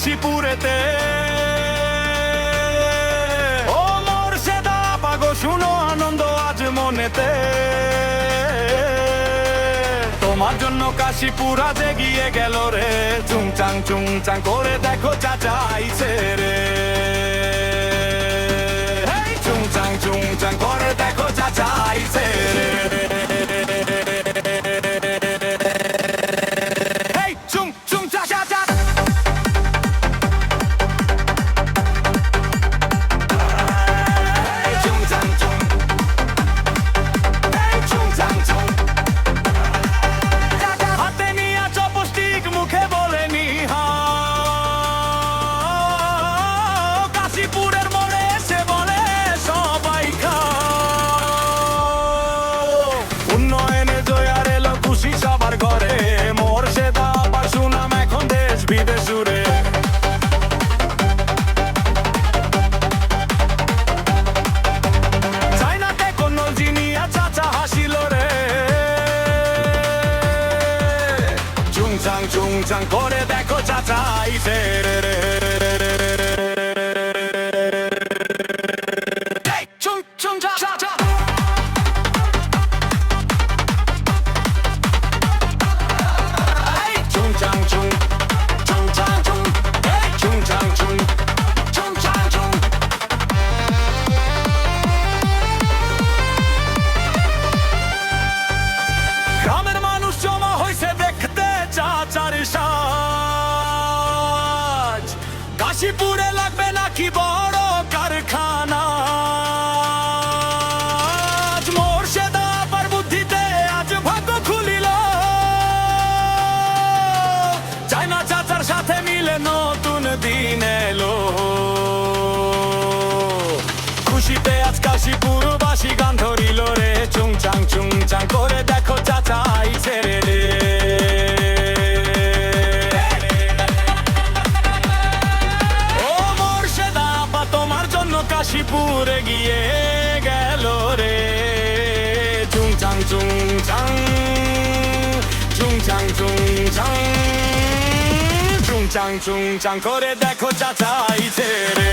কাশীপুরেতে। ও মোর্শেদা পাগো শুনো আনন্দ আজ মনেতে, তোমার জন্য কাশীপুর আজ এগিয়ে গেল রে। চুংচাং করে দেখো চাচা আইছে রে। চুংচাং করে দেখো চাচা আইছে রে। উন্নয়নে জয়ার এলো খুশি সবার ঘরে, মোর্শেদা আবার সুনাম এখন দেশ বিদেশ জুড়ে। চাইনাতে কোন জিনিয়া চাচা হাসিল রে। চুংচাং করে দেখো চাচা আইছে রে। গ্রামের মানুষ জমা হইছে দেখতে চাচার সাজ। কাশীপুরে লাগবে নাকি বড় কারখানা, মোর্শেদা আবার বুদ্ধিতে আজ ভাগ্য খুলিল। চায়না চাচার সাথে মিলে নতুন দিন এলো, খুশিতে আজ কাশীপুরবাসী গান ধরিল রে। চুংচাং করে দেখো চাচা আইছে রে। ও মোর্শেদা আপা তোমার জন্য কাশীপুরে গিয়ে গেল রে। চুংচাং করে দেখো চাচা আইছে রে।